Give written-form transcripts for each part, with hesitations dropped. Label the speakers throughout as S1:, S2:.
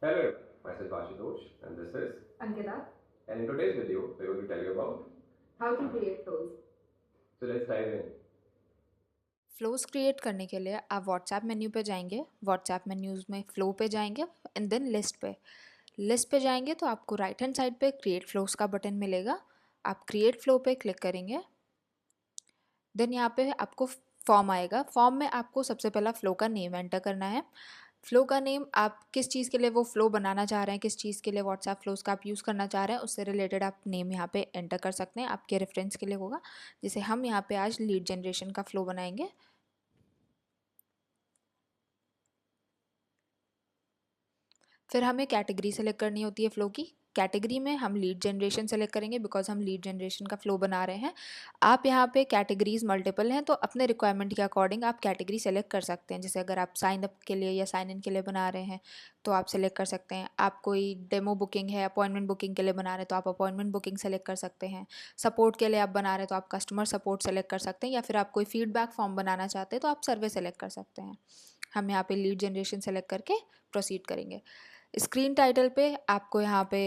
S1: Hello, myself Ashutosh, and this is
S2: Ankita,
S1: and in today's video, we're going to tell you about.
S2: how to create flows.
S1: So let's dive in.
S3: Flows create करने के लिए आप WhatsApp menu पे जाएंगे, WhatsApp menus में flow पे जाएंगे and then list पे जाएंगे तो आपको राइट हैंड साइड पे क्रिएट फ्लोज का बटन मिलेगा। आप क्रिएट फ्लो पे क्लिक करेंगे, देन यहाँ पे आपको फॉर्म आएगा। फॉर्म में आपको सबसे पहला फ़्लो का नेम एंटर करना है। फ़्लो का नेम आप किस चीज़ के लिए वो फ़्लो बनाना चाह रहे हैं, किस चीज़ के लिए व्हाट्सएप फ़्लोज़ का आप यूज़ करना चाह रहे हैं, उससे रिलेटेड आप नेम यहाँ पे एंटर कर सकते हैं, आपके रेफरेंस के लिए होगा। जैसे हम यहाँ पे आज लीड जनरेशन का फ़्लो बनाएंगे। फिर हमें कैटेगरी सेलेक्ट करनी होती है फ़्लो की। कैटेगरी में हम लीड जनरेशन सेलेक्ट करेंगे बिकॉज हम लीड जनरेशन का फ़्लो बना रहे हैं। आप यहाँ पे कैटेगरीज मल्टीपल हैं तो अपने रिक्वायरमेंट के अकॉर्डिंग आप कैटेगरी सेलेक्ट कर सकते हैं। जैसे अगर आप साइन अप के लिए या साइन इन के लिए बना रहे हैं तो आप सेलेक्ट कर सकते हैं। आप कोई डेमो बुकिंग है, अपॉइंटमेंट बुकिंग के लिए बना रहे हैं तो आप अपॉइंटमेंट बुकिंग सेलेक्ट कर सकते हैं। सपोर्ट के लिए आप बना रहे हैं तो आप कस्टमर सपोर्ट सेलेक्ट कर सकते हैं, या फिर आप कोई फीडबैक फॉर्म बनाना चाहते हैं तो आप सर्वे सेलेक्ट कर सकते हैं। हम यहाँ पे लीड जनरेशन सेलेक्ट करके प्रोसीड करेंगे। स्क्रीन टाइटल पे आपको यहाँ पे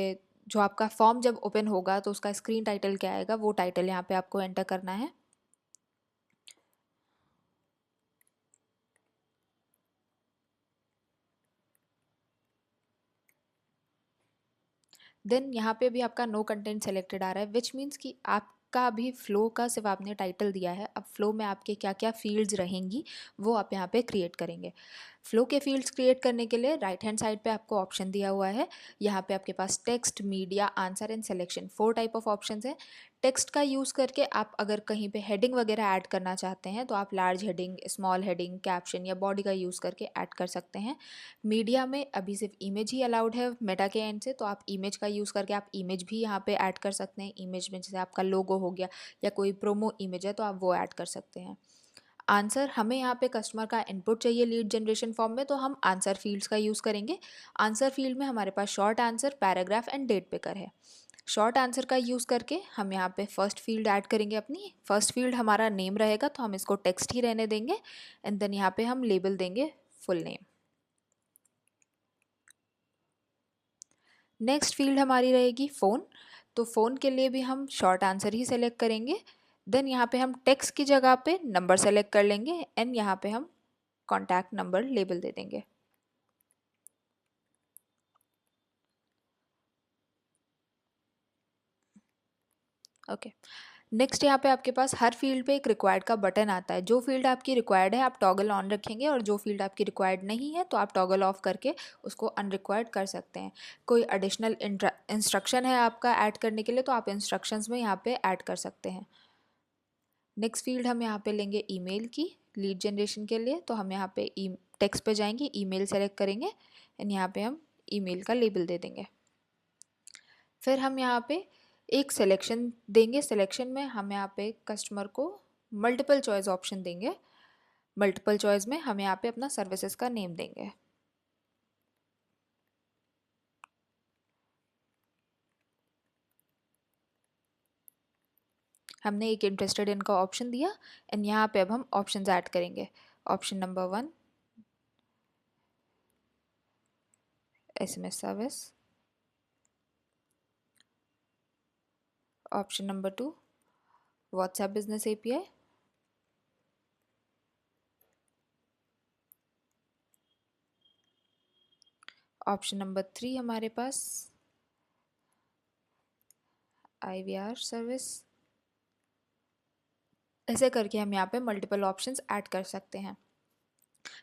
S3: जो आपका फॉर्म जब ओपन होगा तो उसका स्क्रीन टाइटल क्या आएगा वो टाइटल यहाँ पे आपको एंटर करना है। देन यहाँ पे भी आपका नो कंटेंट सेलेक्टेड आ रहा है, विच मीन्स कि आपका अभी फ्लो का सिर्फ आपने टाइटल दिया है। अब फ्लो में आपके क्या क्या फील्ड्स रहेंगी वो आप यहाँ पे क्रिएट करेंगे। फ्लो के फील्ड्स क्रिएट करने के लिए राइट हैंड साइड पे आपको ऑप्शन दिया हुआ है। यहाँ पे आपके पास text, media, answer and selection 4 type of options हैं। टेक्स्ट का यूज़ करके आप अगर कहीं पे हेडिंग वगैरह ऐड करना चाहते हैं तो आप large heading, small heading, caption या बॉडी का यूज़ करके ऐड कर सकते हैं। मीडिया में अभी सिर्फ इमेज ही अलाउड है मेटा के एंड से, तो आप इमेज का यूज़ करके आप इमेज भी यहाँ पे ऐड कर सकते हैं। इमेज में जैसे आपका लोगो हो गया या कोई प्रोमो इमेज है तो आप वो ऐड कर सकते हैं। आंसर, हमें यहाँ पे कस्टमर का इनपुट चाहिए लीड जनरेशन फॉर्म में तो हम आंसर फील्ड्स का यूज़ करेंगे। आंसर फील्ड में हमारे पास short answer, paragraph and date picker है। शॉर्ट आंसर का यूज़ करके हम यहाँ पे फर्स्ट फील्ड ऐड करेंगे। अपनी फर्स्ट फील्ड हमारा नेम रहेगा तो हम इसको टेक्स्ट ही रहने देंगे एंड देन यहाँ पे हम लेबल देंगे फुल नेम। नेक्स्ट फील्ड हमारी रहेगी फ़ोन, तो फ़ोन के लिए भी हम शॉर्ट आंसर ही सेलेक्ट करेंगे। देन यहाँ पे हम टेक्स्ट की जगह पे नंबर सेलेक्ट कर लेंगे एंड यहाँ पे हम कॉन्टैक्ट नंबर लेबल दे देंगे। ओके, नेक्स्ट यहाँ पे आपके पास हर फील्ड पे एक रिक्वायर्ड का बटन आता है। जो फील्ड आपकी रिक्वायर्ड है आप टॉगल ऑन रखेंगे और जो फील्ड आपकी रिक्वायर्ड नहीं है तो आप टॉगल ऑफ करके उसको अनरिक्वायर्ड कर सकते हैं। कोई एडिशनल इंस्ट्रक्शन है आपका ऐड करने के लिए तो आप इंस्ट्रक्शंस में यहाँ पे ऐड कर सकते हैं। नेक्स्ट फील्ड हम यहाँ पे लेंगे ईमेल की लीड जनरेशन के लिए, तो हम यहाँ पे टेक्स्ट पे जाएंगे, ईमेल सेलेक्ट करेंगे एंड यहाँ पे हम ईमेल का लेबल दे देंगे। फिर हम यहाँ पे एक सिलेक्शन देंगे। सिलेक्शन में हम यहाँ पे कस्टमर को मल्टीपल चॉइस ऑप्शन देंगे। मल्टीपल चॉइस में हम यहाँ पे अपना सर्विसेज का नेम देंगे। हमने एक इंटरेस्टेड इन का ऑप्शन दिया एंड यहाँ पे अब हम ऑप्शंस ऐड करेंगे। Option number 1 SMS service, option number 2 WhatsApp business API, option number 3 हमारे पास IVR सर्विस। ऐसे करके हम यहाँ पे मल्टीपल ऑप्शंस ऐड कर सकते हैं।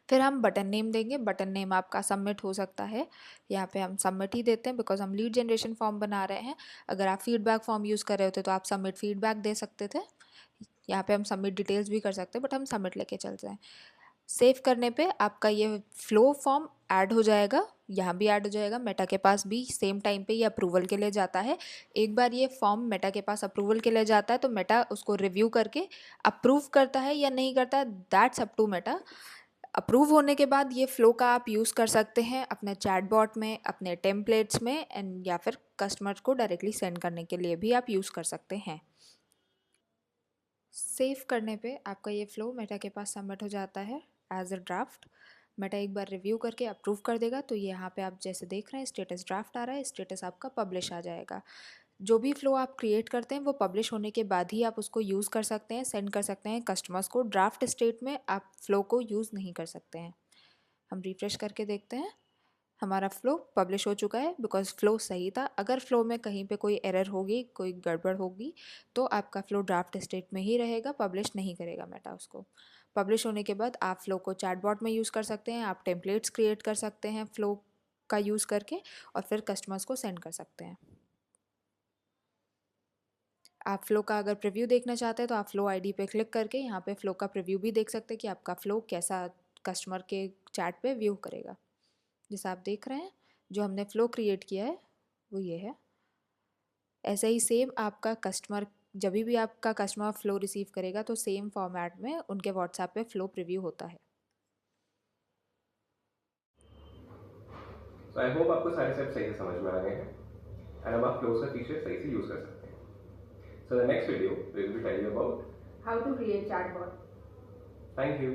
S3: फिर हम बटन नेम देंगे। बटन नेम आपका सबमिट हो सकता है, यहाँ पे हम सबमिट ही देते हैं बिकॉज हम लीड जनरेशन फॉर्म बना रहे हैं। अगर आप फीडबैक फॉर्म यूज़ कर रहे होते तो आप सबमिट फीडबैक दे सकते थे। यहाँ पे हम सबमिट डिटेल्स भी कर सकते हैं बट हम सबमिट लेके चलते हैं। सेव करने पे आपका ये फ्लो फॉर्म ऐड हो जाएगा, यहाँ भी ऐड हो जाएगा। मेटा के पास भी सेम टाइम पे ये अप्रूवल के लिए जाता है। एक बार ये फॉर्म मेटा के पास अप्रूवल के लिए जाता है तो मेटा उसको रिव्यू करके अप्रूव करता है या नहीं करता है, that's up to Meta. Approve होने के बाद ये फ्लो का आप यूज़ कर सकते हैं अपने चैटबॉट में, अपने टेम्पलेट्स में एंड या फिर कस्टमर को डायरेक्टली सेंड करने के लिए भी आप यूज़ कर सकते हैं। सेव करने पे आपका ये फ्लो मेटा के पास सबमिट हो जाता है एज अ ड्राफ्ट। मेटा एक बार रिव्यू करके अप्रूव कर देगा तो ये यहाँ पे आप जैसे देख रहे हैं स्टेटस ड्राफ्ट आ रहा है, स्टेटस आपका पब्लिश आ जाएगा। जो भी फ्लो आप क्रिएट करते हैं वो पब्लिश होने के बाद ही आप उसको यूज़ कर सकते हैं, सेंड कर सकते हैं कस्टमर्स को। ड्राफ्ट स्टेट में आप फ्लो को यूज़ नहीं कर सकते हैं। हम रिफ्रेश करके देखते हैं, हमारा फ्लो पब्लिश हो चुका है बिकॉज फ्लो सही था। अगर फ्लो में कहीं पे कोई एरर होगी, कोई गड़बड़ होगी तो आपका फ्लो ड्राफ्ट स्टेट में ही रहेगा, पब्लिश नहीं करेगा मेटा उसको। पब्लिश होने के बाद आप फ्लो को चैटबॉट में यूज़ कर सकते हैं, आप टेम्पलेट्स क्रिएट कर सकते हैं फ्लो का यूज़ करके और फिर कस्टमर्स को सेंड कर सकते हैं। आप फ्लो का अगर प्रीव्यू देखना चाहते हैं तो आप फ्लो आईडी पे क्लिक करके यहाँ पे फ्लो का प्रीव्यू भी देख सकते हैं कि आपका फ्लो कैसा कस्टमर के चैट पे व्यू करेगा। जैसा आप देख रहे हैं जो हमने फ़्लो क्रिएट किया है वो ये है। ऐसे ही सेम आपका कस्टमर, जब भी आपका कस्टमर फ़्लो रिसीव करेगा तो सेम फॉर्मेट में उनके व्हाट्सएप पे फ़्लो प्रीव्यू होता है।
S1: So I hope आपको सारे स्टेप सही से समझ में आ गए हैं एंड अब आप फ्लो से फीचर सही से यूज कर सकते हैं। So the next video we will be telling you about.
S2: How to create chatbot.
S1: Thank you.